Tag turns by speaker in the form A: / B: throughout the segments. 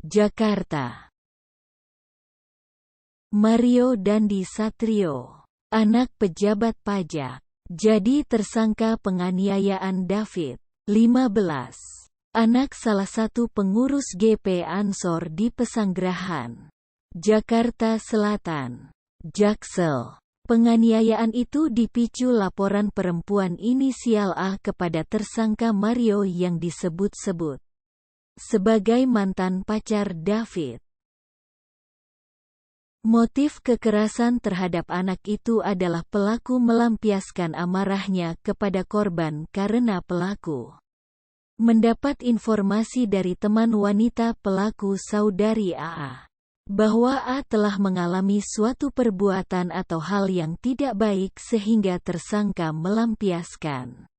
A: Jakarta. Mario Dandi Satrio, anak pejabat pajak, jadi tersangka penganiayaan David, 15, anak salah satu pengurus GP Ansor di Pesanggerahan, Jakarta Selatan. Jaksel. Penganiayaan itu dipicu laporan perempuan inisial A kepada tersangka Mario yang disebut-sebut sebagai mantan pacar David. Motif kekerasan terhadap anak itu adalah pelaku melampiaskan amarahnya kepada korban karena pelaku mendapat informasi dari teman wanita pelaku, saudari AA, bahwa A telah mengalami suatu perbuatan atau hal yang tidak baik sehingga tersangka melampiaskan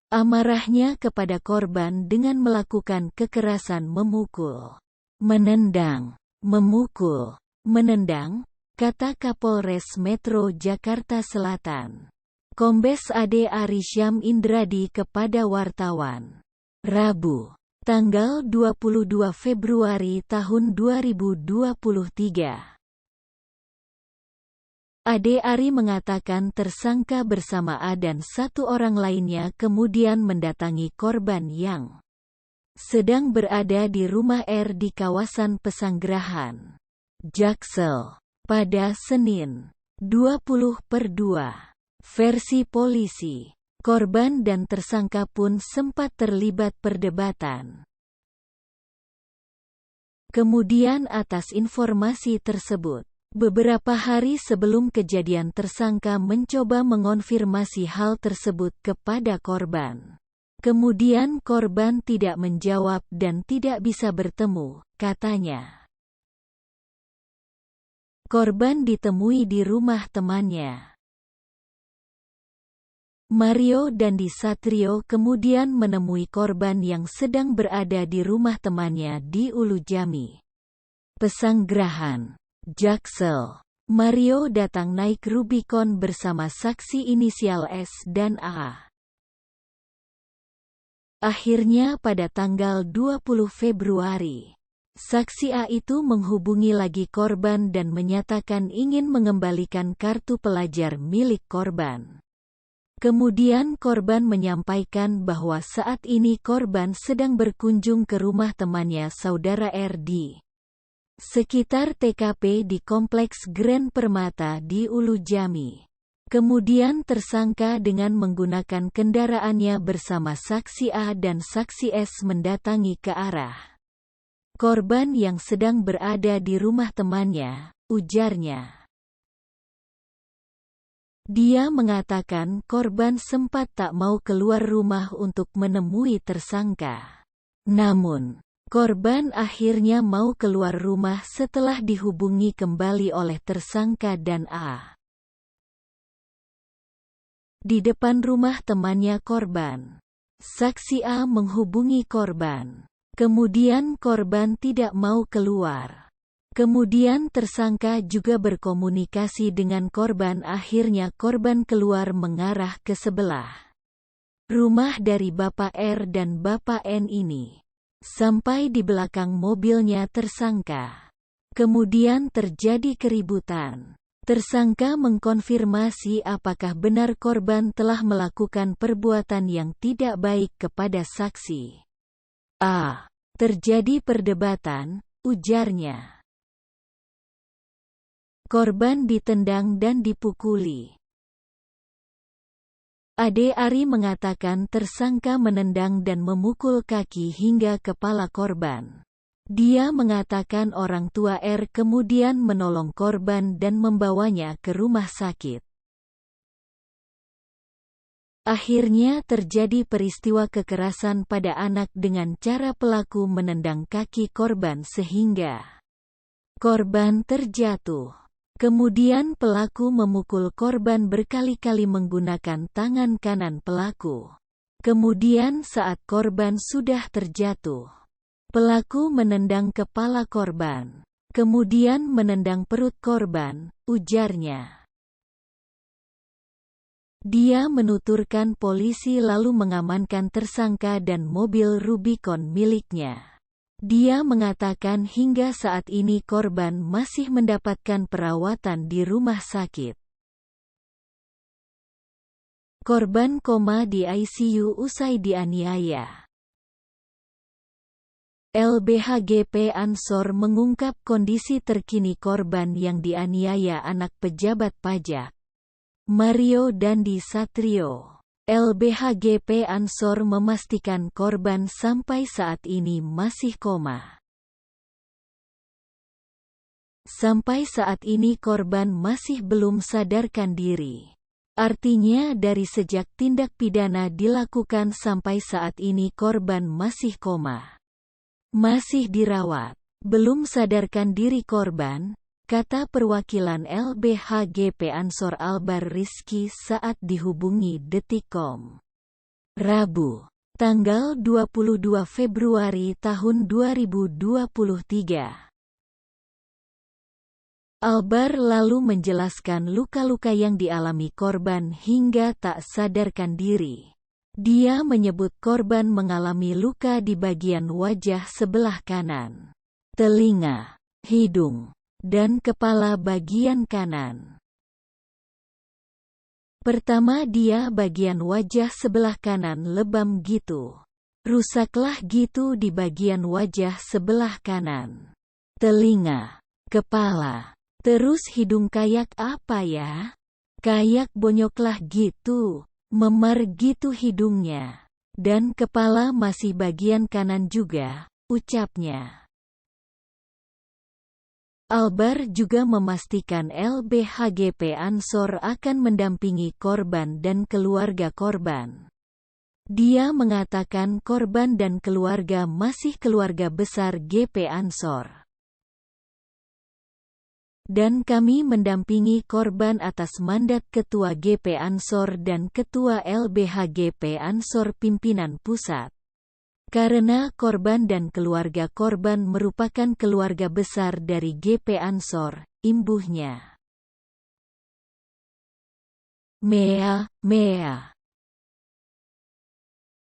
A: amarahnya kepada korban dengan melakukan kekerasan, memukul, menendang, memukul, menendang, kata Kapolres Metro Jakarta Selatan, Kombes Ade Arisyam Indradi kepada wartawan, Rabu, tanggal 22 Februari tahun 2023. Ade Ari mengatakan tersangka bersama A dan satu orang lainnya kemudian mendatangi korban yang sedang berada di rumah R di kawasan Pesanggerahan, Jaksel, pada Senin, 20/2. Versi polisi, korban dan tersangka pun sempat terlibat perdebatan. Kemudian atas informasi tersebut, beberapa hari sebelum kejadian tersangka mencoba mengonfirmasi hal tersebut kepada korban. Kemudian korban tidak menjawab dan tidak bisa bertemu, katanya. Korban ditemui di rumah temannya. Mario Dandi Satrio kemudian menemui korban yang sedang berada di rumah temannya di Ulu Jami, Pesanggerahan, Jaksel. Mario datang naik Rubicon bersama saksi inisial S dan A. Akhirnya pada tanggal 20 Februari, saksi A itu menghubungi lagi korban dan menyatakan ingin mengembalikan kartu pelajar milik korban. Kemudian korban menyampaikan bahwa saat ini korban sedang berkunjung ke rumah temannya saudara R di sekitar TKP di Kompleks Grand Permata di Ulu Jami. Kemudian tersangka dengan menggunakan kendaraannya bersama saksi A dan saksi S mendatangi ke arah korban yang sedang berada di rumah temannya, ujarnya. Dia mengatakan korban sempat tak mau keluar rumah untuk menemui tersangka. Namun, korban akhirnya mau keluar rumah setelah dihubungi kembali oleh tersangka dan A. Di depan rumah temannya korban, saksi A menghubungi korban. Kemudian korban tidak mau keluar. Kemudian tersangka juga berkomunikasi dengan korban. Akhirnya korban keluar mengarah ke sebelah rumah dari Bapak R dan Bapak N ini. Sampai di belakang mobilnya tersangka. Kemudian terjadi keributan. Tersangka mengkonfirmasi apakah benar korban telah melakukan perbuatan yang tidak baik kepada saksi A. Terjadi perdebatan, ujarnya. Korban ditendang dan dipukuli. Ade Ari mengatakan tersangka menendang dan memukul kaki hingga kepala korban. Dia mengatakan orang tua R kemudian menolong korban dan membawanya ke rumah sakit. Akhirnya terjadi peristiwa kekerasan pada anak dengan cara pelaku menendang kaki korban sehingga korban terjatuh. Kemudian pelaku memukul korban berkali-kali menggunakan tangan kanan pelaku. Kemudian saat korban sudah terjatuh, pelaku menendang kepala korban. Kemudian menendang perut korban, ujarnya. Dia menuturkan polisi lalu mengamankan tersangka dan mobil Rubicon miliknya. Dia mengatakan hingga saat ini korban masih mendapatkan perawatan di rumah sakit. Korban koma di ICU usai dianiaya. LBH-GP Ansor mengungkap kondisi terkini korban yang dianiaya anak pejabat pajak, Mario Dandi Satrio. LBH-GP Ansor memastikan korban sampai saat ini masih koma. Sampai saat ini korban masih belum sadarkan diri. Artinya dari sejak tindak pidana dilakukan sampai saat ini korban masih koma. Masih dirawat. Belum sadarkan diri korban, kata perwakilan LBH-GP Ansor Albar Rizky saat dihubungi Detikcom. Rabu, tanggal 22 Februari tahun 2023. Albar lalu menjelaskan luka-luka yang dialami korban hingga tak sadarkan diri. Dia menyebut korban mengalami luka di bagian wajah sebelah kanan, telinga, hidung, dan kepala bagian kanan. Pertama dia bagian wajah sebelah kanan lebam gitu. Rusaklah gitu di bagian wajah sebelah kanan. Telinga, kepala, terus hidung kayak apa ya? Kayak bonyoklah gitu. Memar gitu hidungnya. Dan kepala masih bagian kanan juga, ucapnya. Albar juga memastikan LBH-GP Ansor akan mendampingi korban dan keluarga korban. Dia mengatakan korban dan keluarga masih keluarga besar GP Ansor. Dan kami mendampingi korban atas mandat Ketua GP Ansor dan Ketua LBH-GP Ansor pimpinan pusat. Karena korban dan keluarga korban merupakan keluarga besar dari GP Ansor, imbuhnya. Mea.